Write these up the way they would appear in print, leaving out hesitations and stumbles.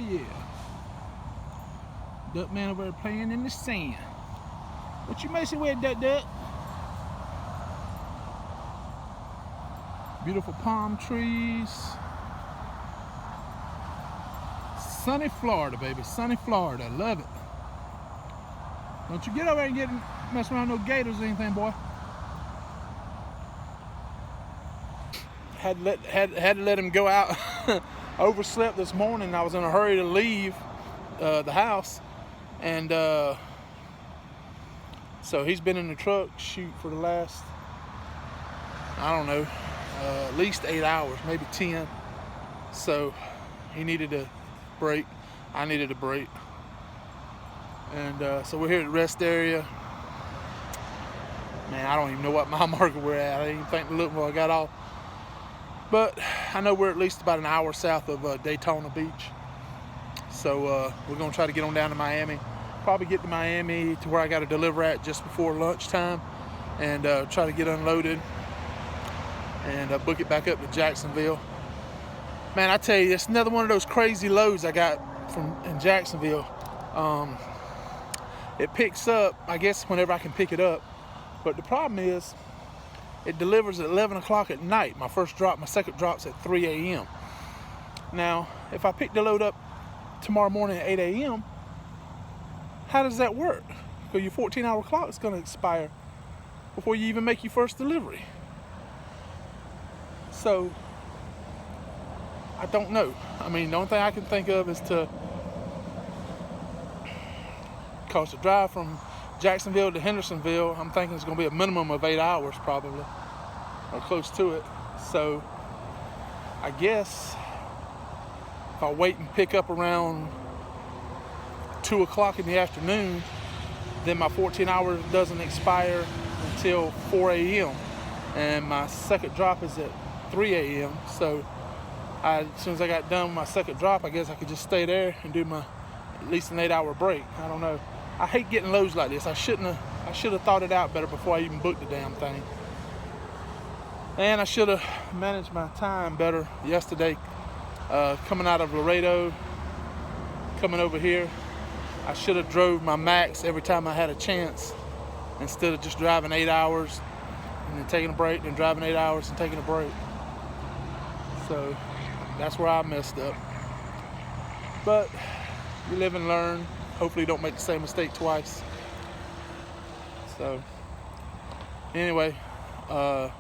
yeah. Duck man over there playing in the sand. What you messing with, Duck? Beautiful palm trees. Sunny Florida, baby. Sunny Florida. Love it. Don't you get over there and mess around with no gators or anything, boy. Had to let him go out. Overslept this morning. I was in a hurry to leave the house, and so he's been in the truck for the last, I don't know, at least 8 hours, maybe 10. So he needed a break. I needed a break, and so we're here at the rest area. Man, I don't even know what mile marker we're at. I didn't even think to look before I got off. But I know we're at least about an hour south of Daytona Beach. So we're going to try to get on down to Miami. Probably get to Miami to where I got to deliver at just before lunchtime. And try to get unloaded. And book it back up to Jacksonville. Man, I tell you, it's another one of those crazy loads I got in Jacksonville. It picks up, I guess, whenever I can pick it up. But the problem is, it delivers at 11 o'clock at night. My first drop, my second drop's at 3 a.m. Now, if I pick the load up tomorrow morning at 8 a.m., how does that work? Because your 14-hour clock is going to expire before you even make your first delivery. So, I don't know. I mean, the only thing I can think of is because the drive from Jacksonville to Hendersonville, I'm thinking it's going to be a minimum of 8 hours probably, or close to it. So I guess if I wait and pick up around 2 o'clock in the afternoon, then my 14 hours doesn't expire until 4 a.m. and my second drop is at 3 a.m. So as soon as I got done with my second drop, I guess I could just stay there and do my at least an 8-hour break. I don't know. I hate getting loads like this. I should have thought it out better before I even booked the damn thing. And I should have managed my time better yesterday. Coming out of Laredo, coming over here, I should have drove my max every time I had a chance, instead of just driving 8 hours and then taking a break, then driving 8 hours and taking a break. So that's where I messed up. But you live and learn. Hopefully don't make the same mistake twice. So anyway, I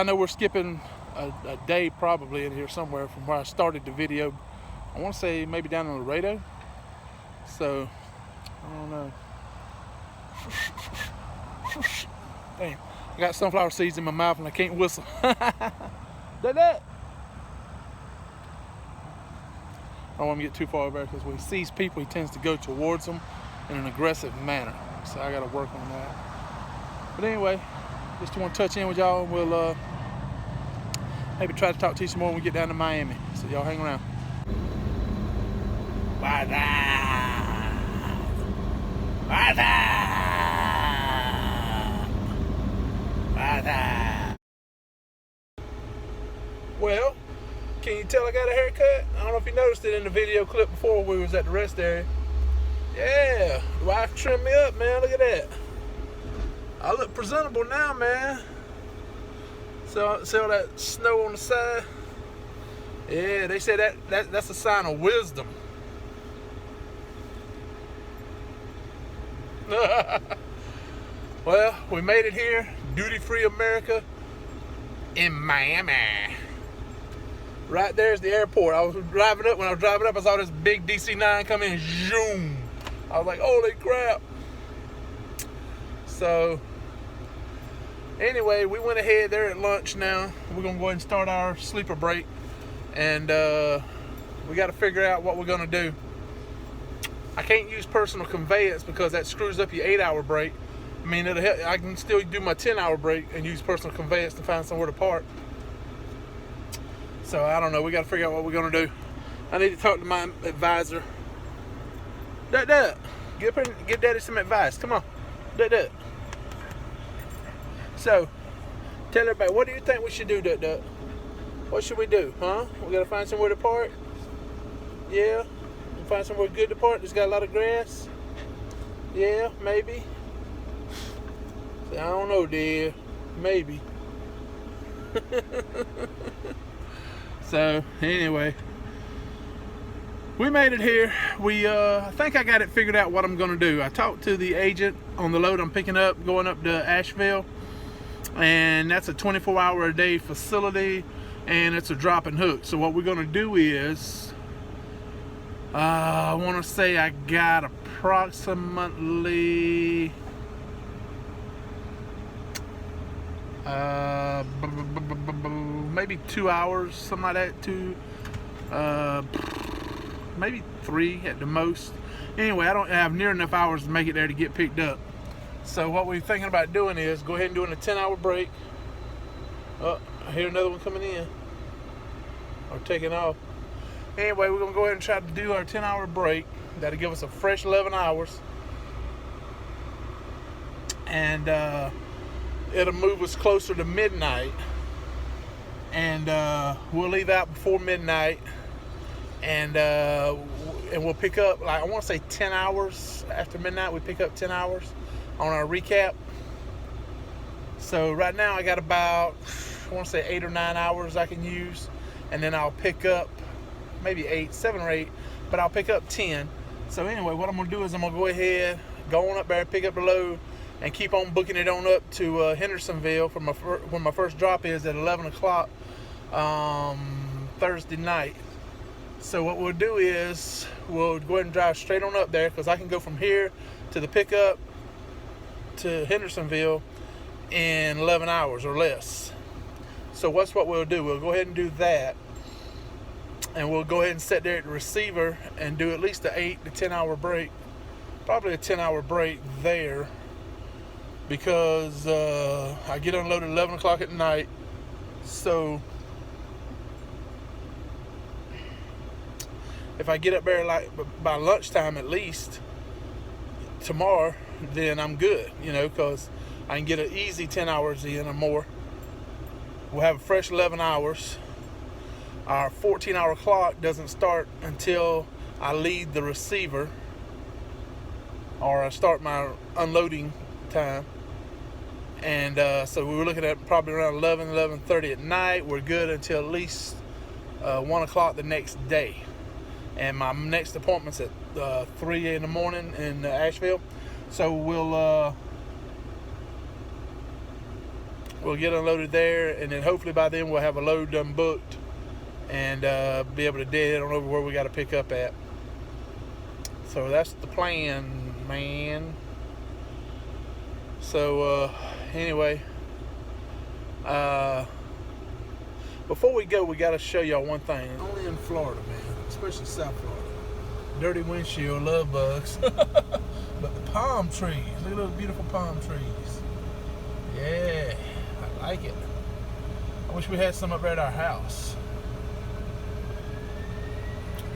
know we're skipping a day probably in here somewhere from where I started the video. I want to say maybe down in Laredo. So I don't know. Damn, I got sunflower seeds in my mouth and I can't whistle. That. I don't want to get too far over there, because when he sees people, he tends to go towards them in an aggressive manner. So I got to work on that. But anyway, just want to touch in with y'all, and we'll maybe try to talk to you some more when we get down to Miami. So y'all hang around. Well, can you tell I got a haircut? I don't know if you noticed it in the video clip before we was at the rest area. Yeah, the wife trimmed me up, man. Look at that. I look presentable now, man. So see all that snow on the side? Yeah, they say that's a sign of wisdom. Well, we made it here, duty-free America, in Miami. Right there's the airport. When I was driving up, I saw this big DC-9 come in, zoom. I was like, holy crap. So, anyway, we went ahead there at lunch now. We're gonna go ahead and start our sleeper break. And we gotta figure out what we're gonna do. I can't use personal conveyance because that screws up your 8-hour break. I mean, I can still do my 10-hour break and use personal conveyance to find somewhere to park. So I don't know. We got to figure out what we're gonna do. I need to talk to my advisor. Dad, give Daddy some advice. Come on, Dad. So, tell everybody, what do you think we should do, Dad? What should we do, huh? We gotta find somewhere to park. Yeah. find somewhere good to park that's got a lot of grass? Yeah, maybe. I don't know, dear. Maybe. So, anyway. We made it here. I think I got it figured out what I'm gonna do. I talked to the agent on the load I'm picking up, going up to Asheville. And that's a 24-hour-a-day facility, and it's a drop and hook. So what we're gonna do is, I wanna say I got approximately maybe 2 hours, something like that, maybe 3 at the most. Anyway, I don't have near enough hours to make it there to get picked up. So what we're thinking about doing is go ahead and doing a 10-hour break. Oh, I hear another one coming in or taking off. Anyway, we're gonna go ahead and try to do our 10-hour break. That'll give us a fresh 11 hours. And it'll move us closer to midnight. And we'll leave out before midnight. And we'll pick up, like, I want to say 10 hours after midnight. We pick up 10 hours on our recap. So right now I got about, I want to say 8 or 9 hours I can use, and then I'll pick up maybe 7 or 8, but I'll pick up 10. So anyway, what I'm gonna do is I'm gonna go ahead, go on up there, pick up the load, and keep on booking it on up to Hendersonville for when my first drop is at 11 o'clock Thursday night. So what we'll do is we'll go ahead and drive straight on up there, because I can go from here to the pickup to Hendersonville in 11 hours or less. So what's what we'll do? We'll go ahead and do that, and we'll go ahead and sit there at the receiver and do at least an 8 to 10 hour break, probably a 10-hour break there, because I get unloaded at 11 o'clock at night. So if I get up there like by lunchtime at least tomorrow, then I'm good, because I can get an easy 10 hours in or more. We'll have a fresh 11 hours. Our 14-hour clock doesn't start until I leave the receiver or I start my unloading time. And so we were looking at probably around 11:30 at night. We're good until at least 1 o'clock the next day. And my next appointment's at 3 in the morning in Asheville. So we'll get unloaded there, and then hopefully by then we'll have a load done booked and be able to dead on over where we got to pick up at. So that's the plan, man. So anyway, before we go, we got to show y'all one thing. Only in Florida, man, especially South Florida. Dirty windshield, love bugs. But the palm trees, look at those beautiful palm trees. Yeah, I like it. I wish we had some up there at our house.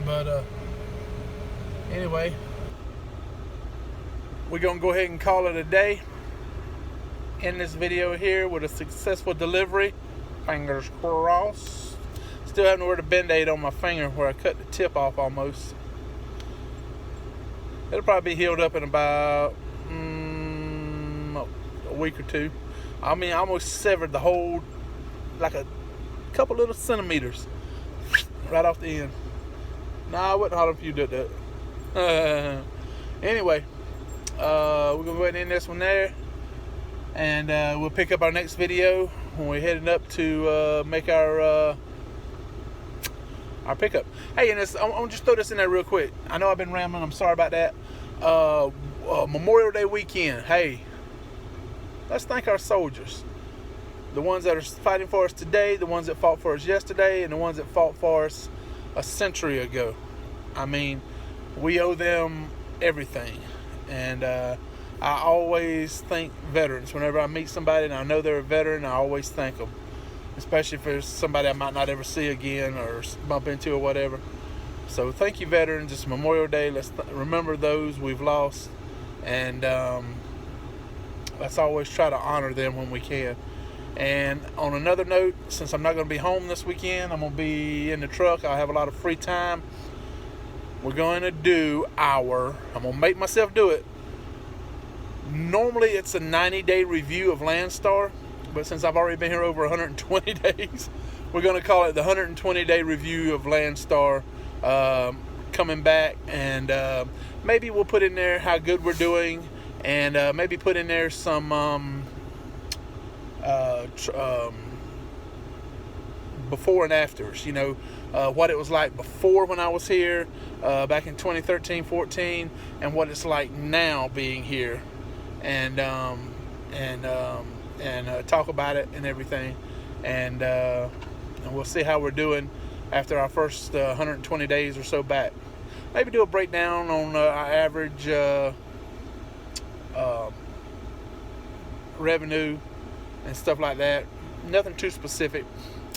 But anyway, we're gonna go ahead and call it a day. End this video here with a successful delivery. Fingers crossed. Still haven't wear the band-aid on my finger where I cut the tip off almost. It'll probably be healed up in about a week or 2. I mean, I almost severed the whole, like a couple little centimeters right off the end. Nah, I wouldn't holler if you did that. Anyway, we're going to go ahead and end this one there. And we'll pick up our next video when we're heading up to make our pickup. Hey, and I'm going to just throw this in there real quick. I know I've been rambling. I'm sorry about that. Memorial Day weekend. Hey, let's thank our soldiers. The ones that are fighting for us today, the ones that fought for us yesterday, and the ones that fought for us a century ago. I mean, we owe them everything. And I always thank veterans. Whenever I meet somebody and I know they're a veteran, I always thank them. Especially if it's somebody I might not ever see again or bump into or whatever. So thank you, veterans. It's Memorial Day. Let's remember those we've lost. And let's always try to honor them when we can. And on another note, since I'm not going to be home this weekend, I'm going to be in the truck. I'll have a lot of free time. we're going to do I'm going to make myself do it. Normally it's a 90-day review of Landstar, but since I've already been here over 120 days, we're going to call it the 120-day review of Landstar. Coming back, and maybe we'll put in there how good we're doing, and maybe put in there some before and afters, what it was like before when I was here back in 2013-14, and what it's like now being here, and talk about it and everything, and we'll see how we're doing after our first 120 days or so back. Maybe do a breakdown on our average revenue and stuff like that. Nothing too specific.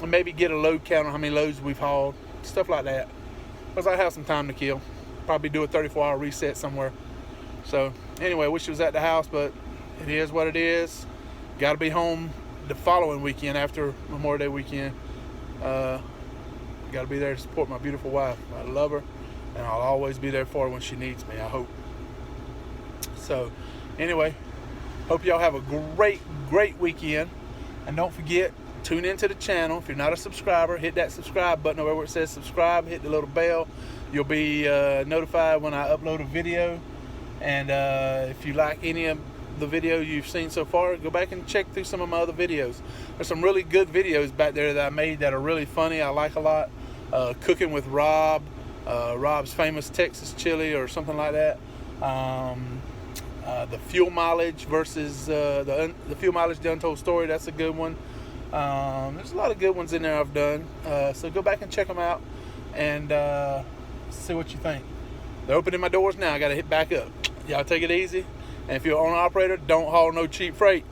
And maybe get a load count on how many loads we've hauled. Stuff like that. Because I have some time to kill. Probably do a 34-hour reset somewhere. So anyway, I wish it was at the house, but it is what it is. Got to be home the following weekend after Memorial Day weekend. Got to be there to support my beautiful wife. I love her, and I'll always be there for her when she needs me, I hope. So anyway, hope y'all have a great weekend. And don't forget, tune into the channel. If you're not a subscriber, hit that subscribe button over where it says subscribe. Hit the little bell. You'll be notified when I upload a video. And if you like any of the video you've seen so far, go back and check through some of my other videos. There's some really good videos back there that I made that are really funny. I like a lot. Cooking with Rob, Rob's famous Texas chili or something like that. The fuel mileage versus the fuel mileage, the untold story. That's a good one. There's a lot of good ones in there I've done. So go back and check them out and see what you think. They're opening my doors now. I got to hit back up. Y'all take it easy. And if you're an owner operator, don't haul no cheap freight.